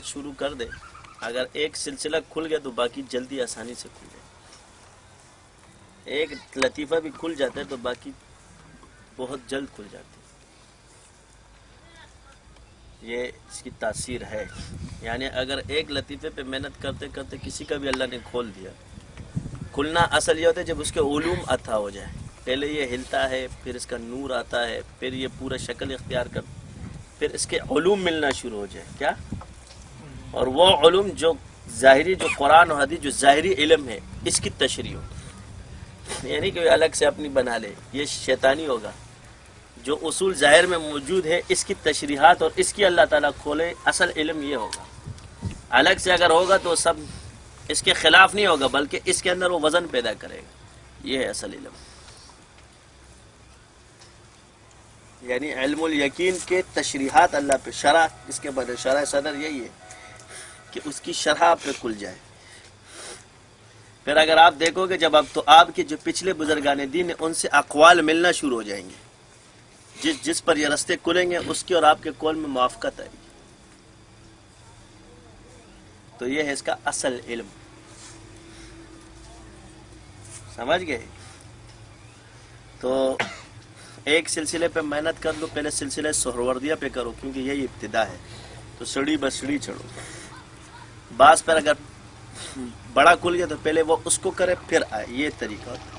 شروع کر دے، اگر ایک سلسلہ کھل گیا تو باقی جلدی آسانی سے کھل جائے. ایک لطیفہ بھی کھل جاتا ہے تو باقی بہت جلد کھل جاتے ہیں. یہ اس کی تاثیر ہے. یعنی اگر ایک لطیفے پہ محنت کرتے کرتے کسی کا بھی اللہ نے کھول دیا، کھلنا اصل یہ ہوتا ہے جب اس کے علوم عطا ہو جائے. پہلے یہ ہلتا ہے، پھر اس کا نور آتا ہے، پھر یہ پورا شکل اختیار کر، پھر اس کے علوم ملنا شروع ہو جائے. کیا؟ اور وہ علوم جو ظاہری، جو قرآن و حدیث، جو ظاہری علم ہے، اس کی تشریح ہو. یعنی کہ الگ سے اپنی بنا لے، یہ شیطانی ہوگا. جو اصول ظاہر میں موجود ہے اس کی تشریحات اور اس کی اللہ تعالیٰ کھولے، اصل علم یہ ہوگا. الگ سے اگر ہوگا تو سب اس کے خلاف نہیں ہوگا، بلکہ اس کے اندر وہ وزن پیدا کرے گا. یہ ہے اصل علم. یعنی علم الیقین کے تشریحات اللہ پہ، شرح اس کے بعد شرح صدر یہی ہے کہ اس کی شرح پہ کھل جائے. پھر اگر آپ دیکھو گے جب اب تو آپ کے جو پچھلے بزرگان دین ہیں ان سے اقوال ملنا شروع ہو جائیں گے. جس پر یہ رستے کھلیں گے اس کی اور آپ کے قول میں موافقت آئے گی. تو یہ ہے اس کا اصل علم. سمجھ گئے؟ تو ایک سلسلے پہ محنت کر لو، پہلے سلسلے سہروردیہ پہ کرو کیونکہ یہی ابتدا ہے. تو سڑی بسڑی چڑھو. بعض پر اگر بڑا کھل گیا تو پہلے وہ اس کو کرے پھر آئے. یہ طریقہ ہوتا ہے.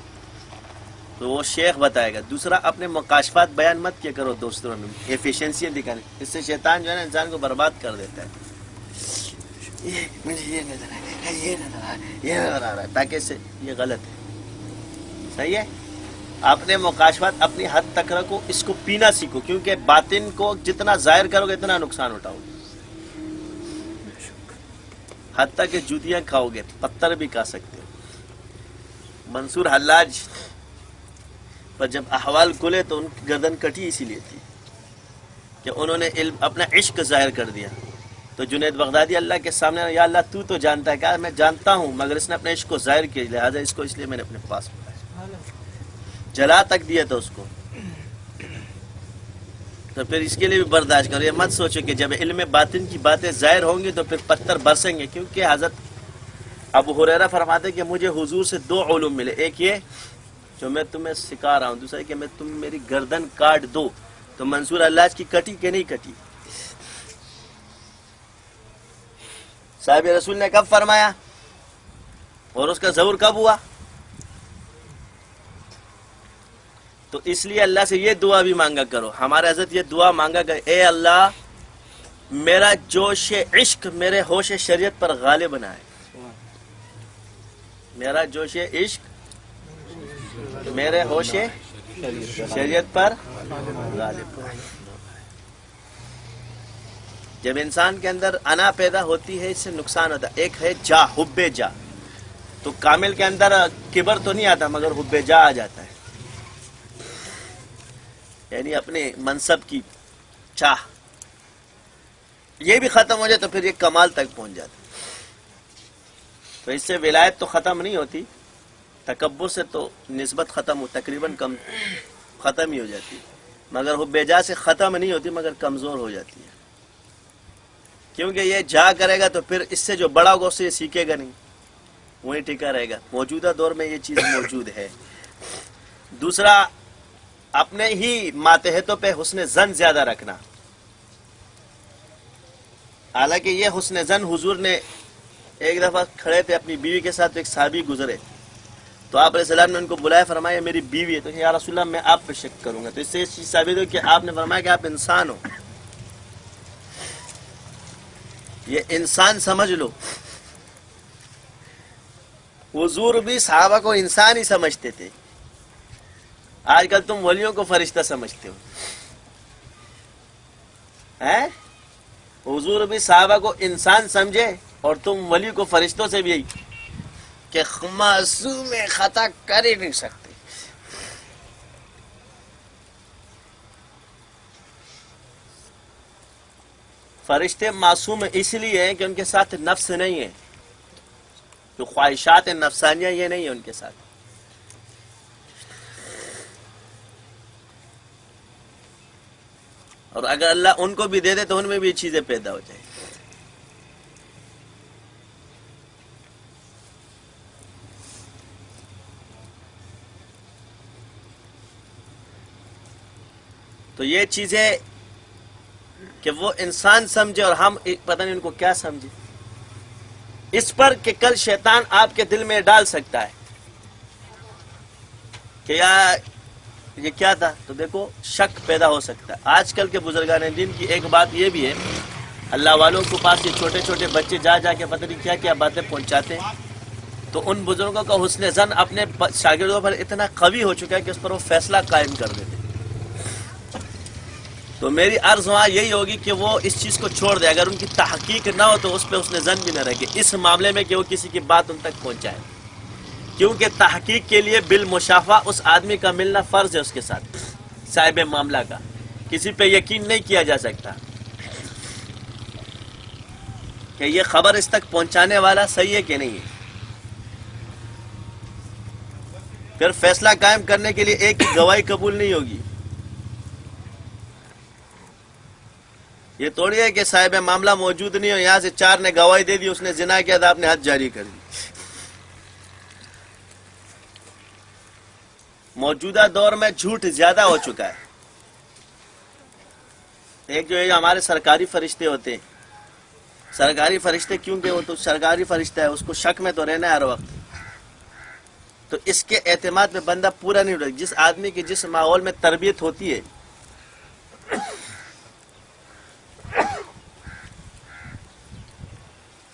تو وہ شیخ بتائے گا. دوسرا، اپنے مکاشفات بیان مت کیا کرو دوستوں میں، ایفیشنسی دکھانے. اس سے شیطان جو ہے نا انسان کو برباد کر دیتا ہے. مجھے یہ نظر آیا، یہ نظر آیا، یہ نظر آ رہا ہے، تاکہ اس سے یہ غلط ہے. صحیح ہے؟ اپنے مکاشفات اپنی حد تک رکھو، اس کو پینا سیکھو، کیونکہ باطن کو جتنا ظاہر کرو گے اتنا نقصان اٹھاؤ گے. حتیٰ کہ جوتیاں کھاؤ گے، پتھر بھی کھا سکتے ہو. منصور حلاج پر جب احوال کھلے تو ان کی گردن کٹی اسی لیے تھی کہ انہوں نے علم اپنا عشق ظاہر کر دیا. تو جنید بغدادی اللہ کے سامنے، یا اللہ تو جانتا ہے. کہ میں جانتا ہوں، مگر اس نے اپنے عشق کو ظاہر کیا، لہٰذا اس کو اس لیے میں نے اپنے پاس بلایا. جلا تک دیا تھا اس کو. تو پھر اس کے لیے بھی برداشت کرو. یہ مت سوچو کہ جب علم باطن کی باتیں ظاہر ہوں گی تو پھر پتھر برسیں گے. کیونکہ حضرت ابو ہریرہ فرماتے کہ مجھے حضور سے 2 علوم ملے. ایک یہ جو میں تمہیں سکھا رہا ہوں، دوسرا کہ میں تم میری گردن کاٹ دو. تو منصور اللہ کی کٹی کہ نہیں کٹی؟ صاحب رسول نے کب فرمایا اور اس کا ظہور کب ہوا؟ تو اس لیے اللہ سے یہ دعا بھی مانگا کرو. ہمارے حضرت یہ دعا مانگا کہ اے اللہ میرا جوش عشق میرے ہوش شریعت پر غالب بنائے. میرا جوش عشق میرے ہوش شریعت پر غالب بنائے. جب انسان کے اندر انا پیدا ہوتی ہے اس سے نقصان ہوتا ہے. ایک ہے جا، حب جا. تو کامل کے اندر کبر تو نہیں آتا مگر حب جا آ جاتا ہے. یعنی اپنے منصب کی چاہ. یہ بھی ختم ہو جائے تو پھر یہ کمال تک پہنچ جاتا ہے. تو اس سے ولایت تو ختم نہیں ہوتی، تکبر سے تو نسبت ختم ہو، تقریباً کم ختم ہی ہو جاتی ہے. مگر حب جا سے ختم نہیں ہوتی مگر کمزور ہو جاتی ہے. کیونکہ یہ جا کرے گا تو پھر اس سے جو بڑا ہوگا اس سے یہ سیکھے گا نہیں، وہیں ٹکا رہے گا. موجودہ دور میں یہ چیز موجود ہے. دوسرا، اپنے ہی ماتحتوں پہ حسن زن زیادہ رکھنا. حالانکہ یہ حسن زن حضور نے ایک دفعہ کھڑے تھے اپنی بیوی کے ساتھ، ایک صحابی گزرے تو آپ علیہ السلام نے ان کو بلایا، فرمایا میری بیوی ہے. تو یا رسول اللہ میں آپ پہ شک کروں گا. تو اس سے یہ چیز ثابت ہو کہ آپ نے فرمایا کہ آپ انسان ہو. یہ انسان سمجھ لو. حضور بھی صحابہ کو انسان ہی سمجھتے تھے. آج کل تم ولیوں کو فرشتہ سمجھتے ہو. حضور بھی صحابہ کو انسان سمجھے اور تم ولی کو فرشتوں سے بھی کہ معصوم خطا کر ہی نہیں سکتے. فرشتے معصوم اس لیے ہیں کہ ان کے ساتھ نفس نہیں ہے، جو خواہشات نفسانیہ یہ نہیں ہے ان کے ساتھ. اور اگر اللہ ان کو بھی دے دے تو ان میں بھی چیزیں پیدا ہو جائیں. تو یہ چیزیں کہ وہ انسان سمجھے اور ہم پتہ نہیں ان کو کیا سمجھے، اس پر کہ کل شیطان آپ کے دل میں ڈال سکتا ہے کہ یا یہ کیا تھا، تو دیکھو شک پیدا ہو سکتا ہے۔ آج کل کے بزرگان دین کی ایک بات یہ بھی ہے، اللہ والوں کے پاس یہ چھوٹے چھوٹے بچے جا جا کے پتہ نہیں کیا کیا باتیں پہنچاتے ہیں، تو ان بزرگوں کا حسن ظن اپنے شاگردوں پر اتنا قوی ہو چکا ہے کہ اس پر وہ فیصلہ قائم کر دیتے ہیں۔ تو میری عرض وہاں یہی ہوگی کہ وہ اس چیز کو چھوڑ دے، اگر ان کی تحقیق نہ ہو تو اس پہ حسن ظن بھی نہ رکھے اس معاملے میں کہ وہ کسی کی بات ان تک پہنچائے، کیونکہ تحقیق کے لیے بالمشافہ اس آدمی کا ملنا فرض ہے، اس کے ساتھ صاحب معاملہ کا کسی پہ یقین نہیں کیا جا سکتا کہ یہ خبر اس تک پہنچانے والا صحیح ہے کہ نہیں ہے۔ پھر فیصلہ قائم کرنے کے لیے ایک ہی گواہی قبول نہیں ہوگی۔ یہ تھوڑی ہے کہ صاحب معاملہ موجود نہیں ہو، یہاں سے 4 نے گواہی دے دی، اس نے زنا کیا تھا، آپ نے حد جاری کر دی۔ موجودہ دور میں جھوٹ زیادہ ہو چکا ہے۔ ایک جو یہ ہمارے سرکاری فرشتے ہوتے ہیں، سرکاری فرشتے کیونکہ وہ تو سرکاری فرشتہ ہے، اس کو شک میں تو رہنا ہے ہر وقت، تو اس کے اعتماد میں بندہ پورا نہیں ہوتا۔ جس آدمی کی جس ماحول میں تربیت ہوتی ہے،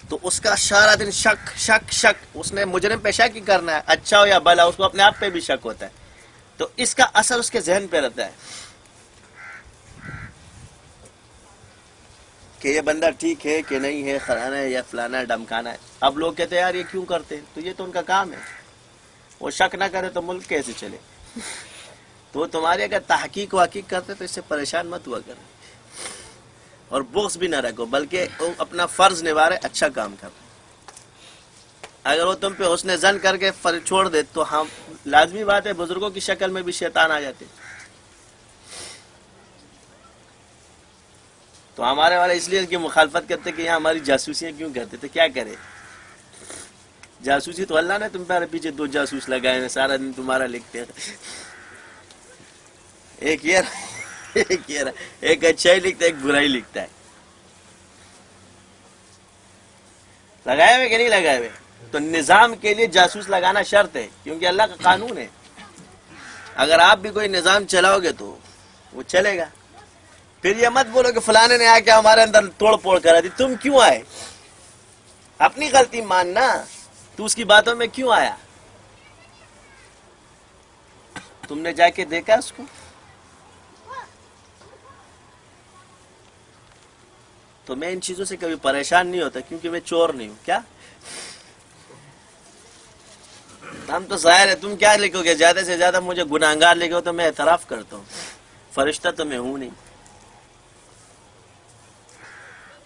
تو اس کا سارا دن شک شک شک، اس نے مجرم پہ شک ہی کرنا ہے، اچھا ہو یا بھلا، اس کو اپنے آپ پہ بھی شک ہوتا ہے، تو اس کا اثر اس کے ذہن پہ رہتا ہے کہ یہ بندہ ٹھیک ہے کہ نہیں ہے، خرانا ہے یا فلانا ہے، ڈمکانا ہے۔ اب لوگ کہتے ہیں یار یہ کیوں کرتے ہیں، تو یہ تو ان کا کام ہے، وہ شک نہ کرے تو ملک کیسے چلے؟ تو تمہاری اگر تحقیق واقعی کرتے تو اس سے پریشان مت ہوا کرے، اور بغض بھی نہ رکھو، بلکہ وہ اپنا فرض نبھا رہے، اچھا کام کر رہے۔ اگر وہ تم پہ حسن ظن کر کے چھوڑ دے تو ہم لازمی بات ہے بزرگوں کی شکل میں بھی شیطان آ جاتے، تو ہمارے والے اس لیے کی مخالفت کرتے کہ یہاں ہماری جاسوسیاں کیوں کرتے، تو کیا کرے؟ جاسوسی تو اللہ نے تم پہ پیچھے 2 جاسوس لگائے ہیں، سارا دن تمہارا لکھتے ہیں، ایک اچھائی لکھتا ہے، ایک برائی لکھتا ہے۔ لگائے ہوئے کہ نہیں لگائے ہوئے؟ تو نظام کے لیے جاسوس لگانا شرط ہے، کیونکہ اللہ کا قانون ہے، اگر آپ بھی کوئی نظام چلاؤ گے تو وہ چلے گا۔ پھر یہ مت بولو کہ فلانے نے آ کے ہمارے اندر توڑ پھوڑ کرا دی، تم کیوں آئے؟ اپنی غلطی ماننا، تو اس کی باتوں میں کیوں آیا؟ تم نے جا کے دیکھا اس کو؟ تو میں ان چیزوں سے کبھی پریشان نہیں ہوتا، کیونکہ میں چور نہیں ہوں۔ کیا ہم تو ظاہر ہے، تم کیا لکھو گے؟ زیادہ سے زیادہ مجھے گناہگار لکھو تو میں اعتراف کرتا ہوں، فرشتہ تو میں ہوں نہیں،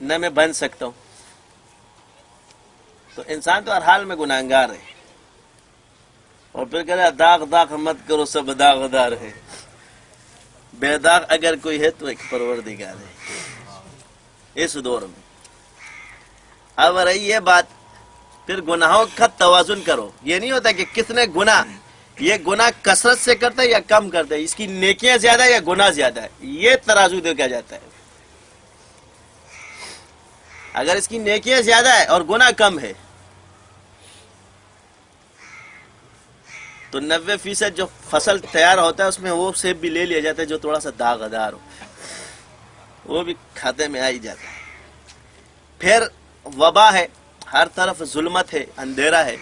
نہ میں بن سکتا ہوں۔ تو انسان تو ہر حال میں گناہگار ہے، اور پھر کہہ رہا داغ داغ مت کرو، سب داغدار ہے، بے داغ اگر کوئی ہے تو ایک پروردگار ہے اس دور میں۔ اب رہی یہ بات، پھر گناہوں کا توازن کرو۔ یہ نہیں ہوتا کہ کتنے گناہ، یہ گناہ کثرت سے کرتا ہے یا کم کرتا ہے، اس کی نیکیاں زیادہ ہے یا گناہ زیادہ ہے، یہ ترازو دیکھا جاتا ہے۔ اگر اس کی نیکیاں زیادہ ہے اور گناہ کم ہے تو 90% جو فصل تیار ہوتا ہے اس میں وہ سیب بھی لے لیا جاتا ہے جو تھوڑا سا داغدار ہو، وہ بھی کھاتے میں آ ہی جاتا ہے۔ پھر وبا ہے، ہر طرف ظلمت ہے، اندھیرا ہے،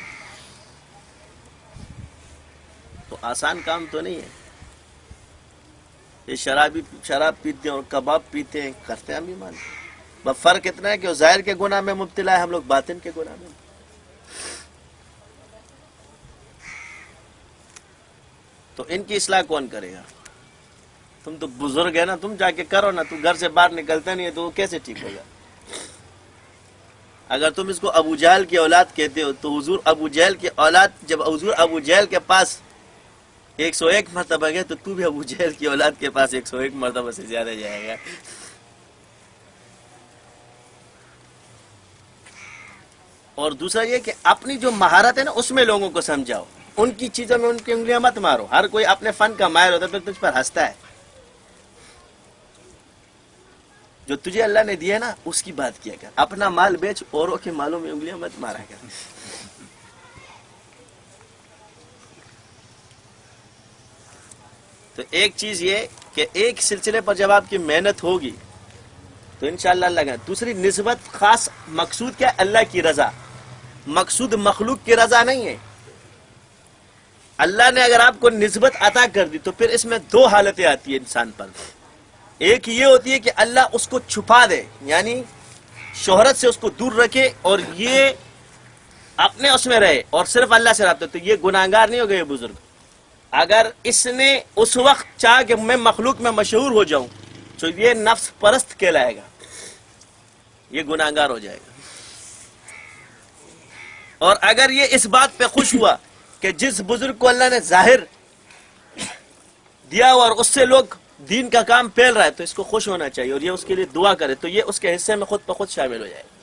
تو آسان کام تو نہیں ہے۔ یہ شراب پیتے ہیں اور کباب پیتے ہیں، کرتے ہیں ہم بھی مانتے ہیں، بس فرق اتنا ہے کہ وہ ظاہر کے گناہ میں مبتلا ہے، ہم لوگ باطن کے گناہ میں۔ تو ان کی اصلاح کون کرے گا؟ تم تو بزرگ ہے نا، تم جا کے کرو نا، تم گھر سے باہر نکلتا نہیں ہے تو وہ کیسے ٹھیک ہوگا؟ اگر تم اس کو ابو جہل کی اولاد کہتے ہو تو حضور ابو جہل کی اولاد، جب حضور ابو جہل کے پاس 101 مرتبہ گئے تو تو بھی ابو جہل کی اولاد کے پاس 101 مرتبہ سے زیادہ جائے گا۔ اور دوسرا یہ کہ اپنی جو مہارت ہے نا اس میں لوگوں کو سمجھاؤ، ان کی چیزوں میں ان کی انگلیاں مت مارو۔ ہر کوئی اپنے فن کا ماہر ہوتا ہے، پھر تجھ پر ہنستا ہے۔ جو تجھے اللہ نے دیا نا اس کی بات کیا کر. اپنا مال بیچ، اوروں کے مالوں میں انگلیاں مت مارا کر. تو ایک چیز یہ کہ ایک سلسلے پر جب آپ کی محنت ہوگی تو انشاءاللہ اللہ کا. دوسری نسبت خاص مقصود کیا؟ اللہ کی رضا. مقصود مخلوق کی رضا نہیں ہے. اللہ نے اگر آپ کو نسبت عطا کر دی تو پھر اس میں دو حالتیں آتی ہیں انسان پر. ایک یہ ہوتی ہے کہ اللہ اس کو چھپا دے، یعنی شہرت سے اس کو دور رکھے اور یہ اپنے اس میں رہے اور صرف اللہ سے رابطہ. تو یہ گناہگار نہیں ہو گئے بزرگ. اگر اس نے اس وقت چاہا کہ میں مخلوق میں مشہور ہو جاؤں تو یہ نفس پرست کہلائے گا، یہ گناہگار ہو جائے گا. اور اگر یہ اس بات پہ خوش ہوا کہ جس بزرگ کو اللہ نے ظاہر دیا اور اس سے لوگ دین کا کام پھیل رہا ہے تو اس کو خوش ہونا چاہیے اور یہ اس کے لیے دعا کرے تو یہ اس کے حصے میں خود بخود شامل ہو جائے گا.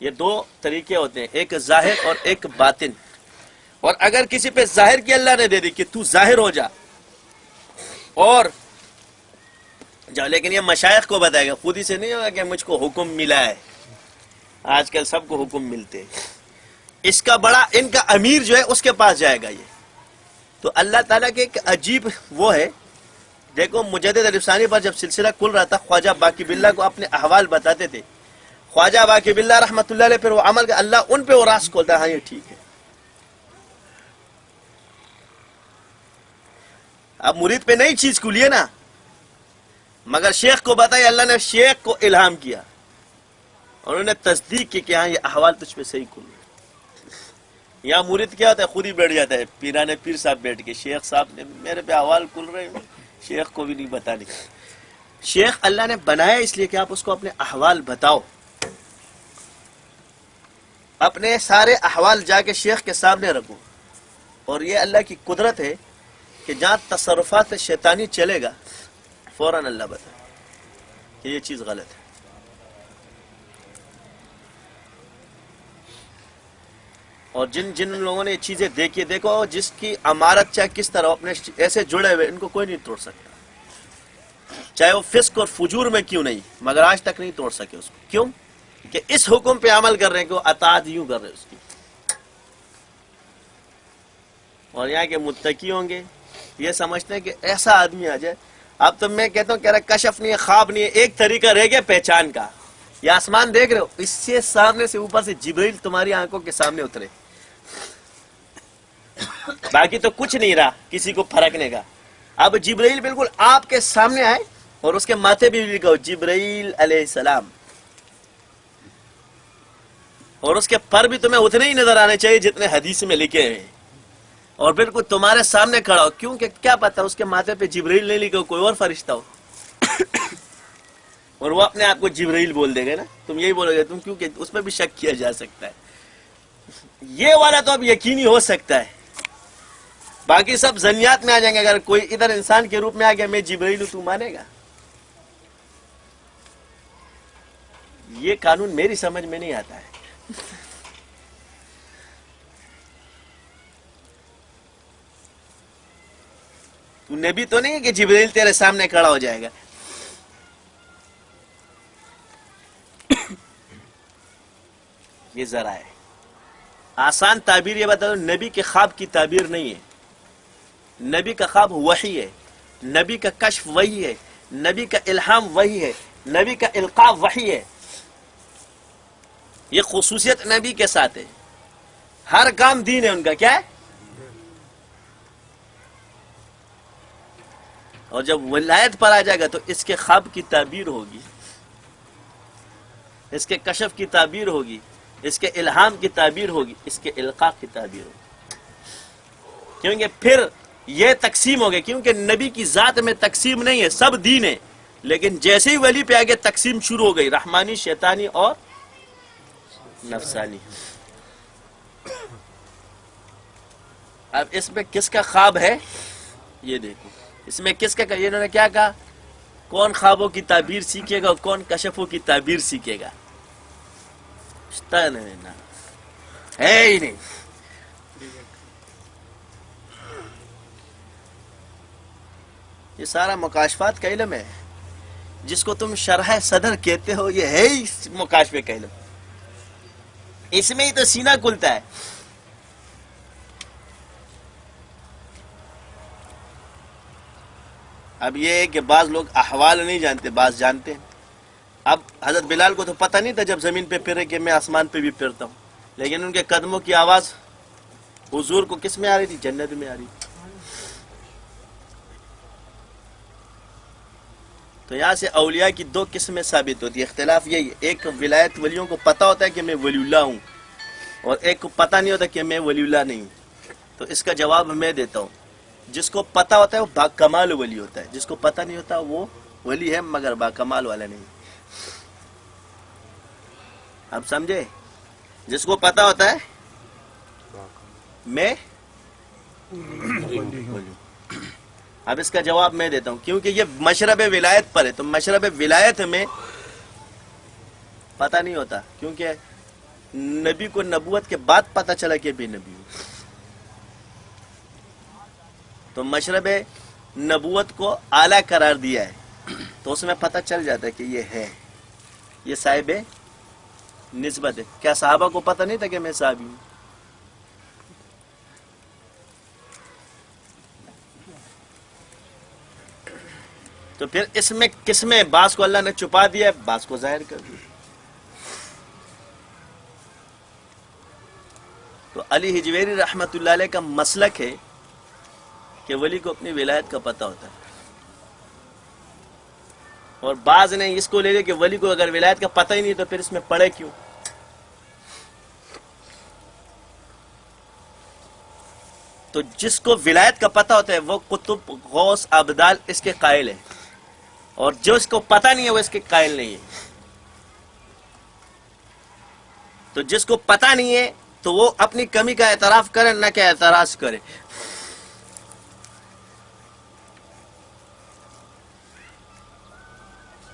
یہ دو طریقے ہوتے ہیں، ایک ظاہر اور ایک باطن. اور اگر کسی پہ ظاہر کی اللہ نے دے دی کہ تو ظاہر ہو جا اور جاؤ، لیکن یہ مشائخ کو بتائے گا، خود ہی سے نہیں ہوگا کہ مجھ کو حکم ملا ہے. آج کل سب کو حکم ملتے ہیں. اس کا بڑا ان کا امیر جو ہے اس کے پاس جائے گا. یہ تو اللہ تعالیٰ کے ایک عجیب وہ ہے. دیکھو مجدد عرف ثانی پر جب سلسلہ کھل رہا تھا خواجہ باقی باللہ کو اپنے احوال بتاتے تھے. خواجہ باقی باللہ رحمۃ اللہ علیہ پھر وہ عمل کا اللہ ان پہ وہ راز کھولتا ہے. ہاں یہ ٹھیک ہے. اب مرید پہ نئی چیز کو لیے نا، مگر شیخ کو بتایا، اللہ نے شیخ کو الہام کیا اور انہوں نے تصدیق کی کہ ہاں یہ احوال تجھ پہ صحیح کھل رہے. یہاں مرید کیا ہوتا ہے، خود ہی بیٹھ جاتا ہے پیرانے پیر صاحب بیٹھ کے، شیخ صاحب نے میرے پہ احوال کھل رہے ہیں، شیخ کو بھی نہیں بتانے. شیخ اللہ نے بنایا اس لیے کہ آپ اس کو اپنے احوال بتاؤ. اپنے سارے احوال جا کے شیخ کے سامنے رکھو. اور یہ اللہ کی قدرت ہے کہ جہاں تصرفات شیطانی چلے گا فوراً اللہ بتائے کہ یہ چیز غلط ہے. اور جن لوگوں نے یہ چیزیں دیکھی، دیکھو جس کی عمارت چاہے کس طرح اپنے ایسے جڑے ہوئے ان کو کوئی نہیں توڑ سکتا، چاہے وہ فسق اور فجور میں کیوں نہیں، مگر آج تک نہیں توڑ سکے اس کو. کیوں؟ کہ اس حکم پہ عمل کر رہے ہیں کہ وہ اطاعت یوں کر رہے ہیں اس کی. اور یہاں کے متقی ہوں گے یہ سمجھتے ہیں کہ ایسا آدمی آ جائے. اب تو میں کہتا ہوں کہ کشف نہیں ہے، خواب نہیں ہے، ایک طریقہ رہ گیا پہچان کا. یہ آسمان دیکھ رہے ہو، اس سے سامنے سے اوپر سے جبرائیل تمہاری آنکھوں کے سامنے اترے، باقی تو کچھ نہیں رہا کسی کو پھرکنے کا. اب جبرائیل بالکل آپ کے سامنے آئے اور اس کے ماتھے بھی لکھا ہو جبرائیل علیہ السلام، اور اس کے پر بھی تمہیں اتنے ہی نظر آنے چاہیے جتنے حدیث میں لکھے ہیں، اور بالکل تمہارے سامنے کھڑا ہو. کیونکہ کیا پتا اس کے ماتھے پہ جبرائیل نہیں لکھا ہو، کوئی اور فرشتہ ہو اور وہ اپنے آپ کو جبرائیل بول دے گا نا، تم یہی بولو گے تم، کیونکہ اس پہ بھی شک کیا جا سکتا ہے. یہ والا تو اب یقینی ہو سکتا ہے، باقی سب ظنیات میں آ جائیں گے. اگر کوئی ادھر انسان کے روپ میں آ گیا میں جبرائیل ہوں، تو مانے گا؟ یہ قانون میری سمجھ میں نہیں آتا ہے. تو نبی تو نہیں ہے کہ جبرائیل تیرے سامنے کھڑا ہو جائے گا. یہ ذرا ہے آسان تعبیر. یہ بتا دو نبی کے خواب کی تعبیر نہیں ہے. نبی کا خواب وحی ہے، نبی کا کشف وحی ہے، نبی کا الہام وحی ہے، نبی کا القاء وحی ہے. یہ خصوصیت نبی کے ساتھ ہے. ہر کام دین ہے ان کا. کیا ہے؟ اور جب ولایت پر آ جائے گا تو اس کے خواب کی تعبیر ہوگی، اس کے کشف کی تعبیر ہوگی، اس کے الہام کی تعبیر ہوگی، اس کے القاء کی تعبیر ہوگی. کیونکہ پھر یہ تقسیم ہو گئی. کیونکہ نبی کی ذات میں تقسیم نہیں ہے، سب دین ہے. لیکن جیسے ہی ولی پہ آگے تقسیم شروع ہو گئی، رحمانی، شیطانی اور نفسانی. اب اس میں کس کا خواب ہے یہ دیکھو. اس میں کس کا، انہوں نے کیا کہا، کون خوابوں کی تعبیر سیکھے گا اور کون کشفوں کی تعبیر سیکھے گا. ہے ہی نہیں. یہ سارا مکاشفات کا علم ہے. جس کو تم شرح صدر کہتے ہو یہ ہے ہی مکاشفے کا علم، اس میں ہی تو سینہ کھلتا ہے. اب یہ ہے کہ بعض لوگ احوال نہیں جانتے، بعض جانتے ہیں. اب حضرت بلال کو تو پتہ نہیں تھا جب زمین پہ پھرے کہ میں آسمان پہ بھی پھرتا ہوں، لیکن ان کے قدموں کی آواز حضور کو کس میں آ رہی تھی؟ جنت میں آ رہی تھی. تو یہاں سے اولیاء کی دو قسمیں ثابت ہوتی ہے. اختلاف یہی ہے، ایک ولایت ولیوں کو پتہ ہوتا ہے کہ میں ولی اللہ ہوں، اور ایک کو پتہ نہیں ہوتا کہ میں ولی اللہ نہیں ہوں. تو اس کا جواب میں دیتا ہوں. جس کو پتہ ہوتا ہے وہ با کمال ولی ہوتا ہے، جس کو پتہ نہیں ہوتا وہ ولی ہے مگر با کمال والا نہیں. اب سمجھے؟ جس کو پتہ ہوتا ہے میں ولی ہوں. اب اس کا جواب میں دیتا ہوں، کیونکہ یہ مشرب ولایت پر ہے. تو مشرب ولایت میں پتہ نہیں ہوتا، کیونکہ نبی کو نبوت کے بعد پتہ چلا کہ بھی نبی ہوں. تو مشرب نبوت کو اعلیٰ قرار دیا ہے، تو اس میں پتہ چل جاتا ہے کہ یہ ہے، یہ صاحب نسبت ہے. کیا صحابہ کو پتہ نہیں تھا کہ میں صحابی ہوں؟ تو پھر اس میں کس میں بعض کو اللہ نے چھپا دیا ہے، بعض کو ظاہر کر دیا. تو علی حجویری رحمۃ اللہ علیہ کا مسلک ہے کہ ولی کو اپنی ولایت کا پتہ ہوتا ہے، اور بعض نے اس کو لے لیا کہ ولی کو اگر ولایت کا پتہ ہی نہیں تو پھر اس میں پڑھے کیوں. تو جس کو ولایت کا پتہ ہوتا ہے وہ قطب غوث ابدال اس کے قائل ہے، اور جو اس کو پتہ نہیں ہے وہ اس کے قائل نہیں ہے. تو جس کو پتہ نہیں ہے تو وہ اپنی کمی کا اعتراف کرے نہ کہ اعتراض کرے.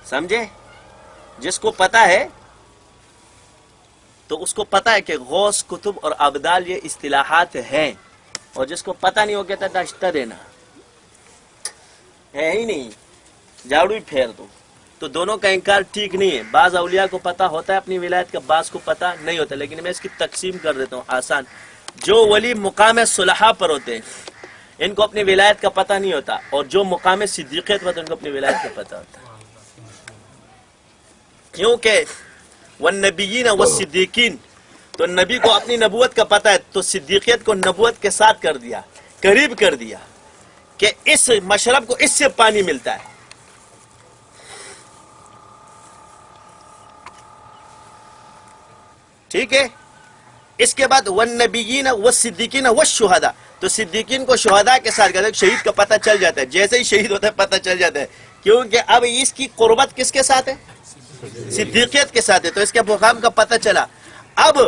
سمجھے؟ جس کو پتہ ہے تو اس کو پتہ ہے کہ غوث قطب اور ابدال یہ اصطلاحات ہیں، اور جس کو پتہ نہیں وہ کہتا ہے داشتہ دینا ہے ہی نہیں، جھاڑو ہی پھیر دو. تو دونوں کا انکار ٹھیک نہیں ہے. بعض اولیاء کو پتہ ہوتا ہے اپنی ولایت کا، بعض کو پتہ نہیں ہوتا. لیکن میں اس کی تقسیم کر دیتا ہوں آسان. جو ولی مقام صلحاء پر ہوتے ہیں ان کو اپنی ولایت کا پتہ نہیں ہوتا، اور جو مقام صدیقیت پر ہوتے ہیں ان کو اپنی ولایت کا پتہ ہوتا ہے. کیونکہ والنبیین والصدیقین، تو نبی کو اپنی نبوت کا پتہ ہے، تو صدیقیت کو نبوت کے ساتھ کر دیا، قریب کر دیا کہ اس مشرب کو اس سے پانی ملتا ہے. ٹھیک ہے. اس کے بعد والنبیین والصدیقین والشہداء، تو صدیقین کو شہداء کے ساتھ کرتے، شہید کا پتہ چل جاتا ہے، جیسے ہی شہید ہوتا ہے پتہ چل جاتا ہے، کیونکہ اب اس کی قربت کس کے ساتھ ہے؟ صدیقیت کے ساتھ ہے. تو اس کے مقام کا پتہ چلا. اب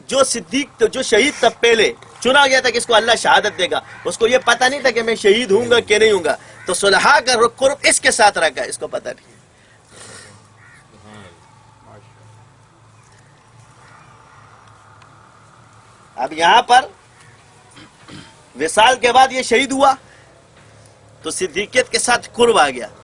جو صدیق تو جو شہید تب پہلے چنا گیا تھا کہ اس کو اللہ شہادت دے گا، اس کو یہ پتہ نہیں تھا کہ میں شہید ہوں گا کہ نہیں ہوں گا. تو صلحاء کا قرب اس کے ساتھ رکھا، اس کو پتہ نہیں. اب یہاں پر وصال کے بعد یہ شہید ہوا تو صدیقیت کے ساتھ قرب آ گیا.